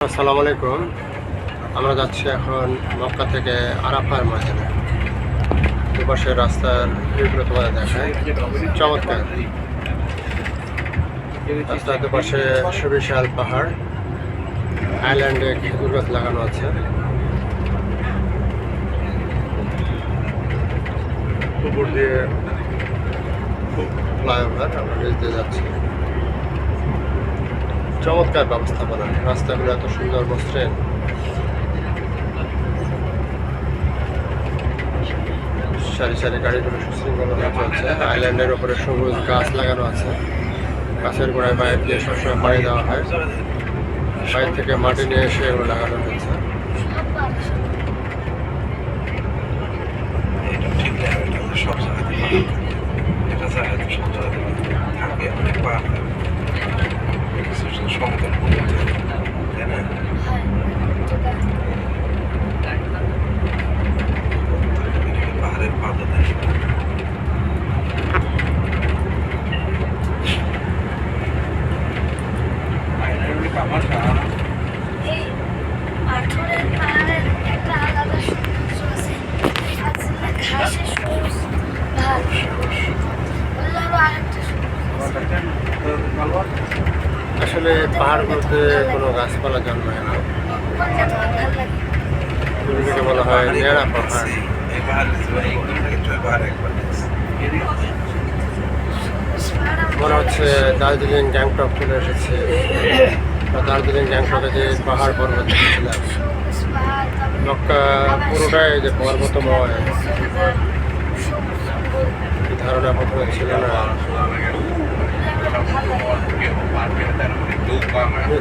আসসালামু আলাইকুম। আমরা যাচ্ছি এখন মক্কা থেকে আরাফার ময়দানে। দুপাশের রাস্তার ভিউগুলো তোমাদের দেখায়, চমৎকার। রাস্তার দুপাশে সুবিশাল পাহাড়, আইল্যান্ডে খেজুর গাছ লাগানো আছে। উপর দিয়ে ফ্লাইওভার, আমরা নিচ দিয়ে যাচ্ছি। চমৎকার ব্যবস্থাপনা, রাস্তাগুলো এত সুন্দর, মসৃণ। সারি সারি গাড়িগুলো সুশৃঙ্খলভাবে চলছে। আইল্যান্ডের ওপরে সবুজ গাছ লাগানো আছে। গাছের গোড়ায় বাইরে দিয়ে সবসময় পানি দেওয়া হয়। বাইরে থেকে মাটি নিয়ে এসে এগুলো লাগানো হয়েছে। পাহাড়ের পাদতে আসলে পাহাড়গুলোতে কোনো গাছপালা জন্মায় না, এগুলোকে বলা হয় নেড়া পাহাড়। মনে হচ্ছে দার্জিলিং গ্যাংটক চলে এসেছে। দার্জিলিং গ্যাংটকে যে পাহাড় পর্বত দেখেছিলাম, মক্কা পুরোটাই যে পর্বতময়, ধারণা প্রথমে ছিল না।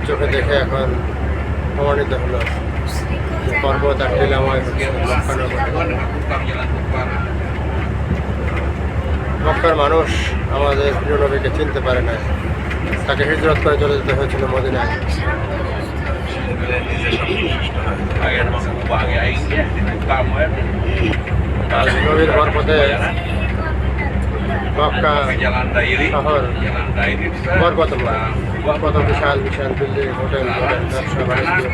চোখে দেখে এখন প্রমাণিত হলো যে পর্বত আর টিলাময় হচ্ছে মক্কানগরে। মক্কার মানুষ আমাদের প্রিয় নবীকে চিনতে পারে না, তাকে হিজরত করে চলে যেতে হয়েছিল মদিনায়। নবীর বরকতে মক্কা শহর বরকতময়, কত বিশাল বিশাল বিল্ডিং, হোটেল, ব্যবসা বাণিজ্য,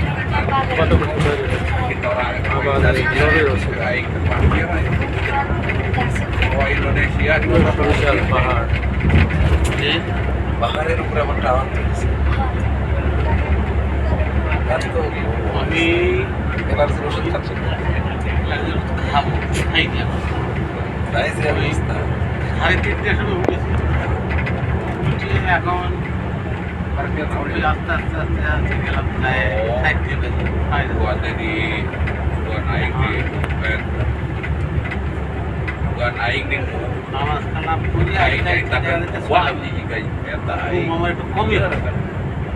কত কিছু তৈরি হয়েছে আমাদের নবীর ওসিলায়। বিশাল পাহাড়, পাহাড়ের উপরে আমার টাওয়ার তুলেছে। আমি এনার্জি ওষুধ খাচ্ছি, খাবো, খাই না। তাই যে অবস্থা 3:30 শুরু হয়েছে এখন আস্তে আস্তে আস্তে আস্তে গেলাম প্রায় 60 বেজে naik nih nama sekarang punya naik wah jadi kayak mau itu komik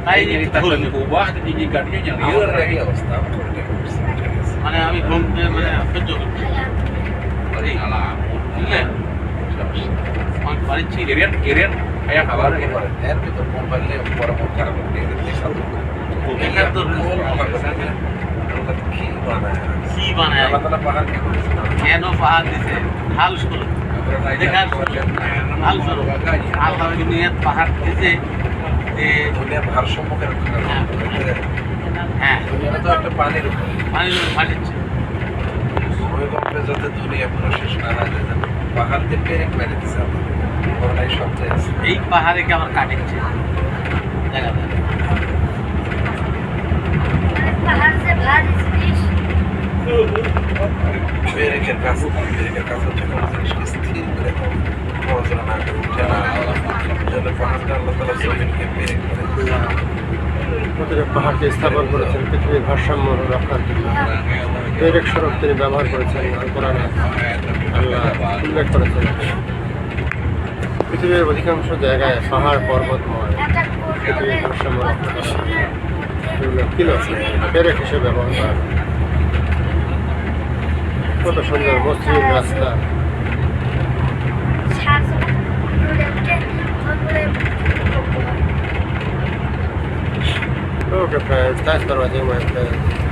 kayaknya kita kubah itu jijikannya yang liur ya mana kami belum mana penjuk tadi alam iya paling kirian kayak kabar itu mobilnya orang satu ini tuh কি বানায় আল্লাহ পাহাড় কেন পাহাড় দিছে ঢাল শুরু দেখার ঢাল শুরু আল্লাহ নিয়ত পাহাড় দিছে যে দুনিয়া ভারসাম্যকে রক্ষা করে। হ্যাঁ দুনিয়া তো একটা পানির উপরে ফাটিচ্ছে। ভূমিকম্পে যাতে দুনিয়া পুরো শেষ না হয়, পাহাড় দিয়ে পেরেক মেরে দিচ্ছে করোনায় সবচেয়ে এই পাহাড়ে কি আমার কাটিচ্ছে দেখা যায় পাহাড় সে ভারী বেরেকের কাছে হচ্ছে কোনো জিনিসকে স্থির করে নড়াচড়া না করে উঠে না জলে পাহাড়টা আল্লাহ তাআলা জমিনকে বেরেক করে প্রতিটা পাহাড়কে স্থাপন করেছেন পৃথিবীর ভারসাম্য রক্ষার জন্য। বেরেক সড়ক তিনি ব্যবহার করেছেন, কোরআনে আল্লাহ উল্লেখ করেছেন। পৃথিবীর অধিকাংশ জায়গায় পাহাড় পর্বতময়, পৃথিবীর ভারসাম্য রক্ষা করা এগুলো কিলো বেরেক হিসেবে ব্যবহার করা। কত সুন্দর মসৃণ রাস্তা। Okay, friends, thanks for watching my friends.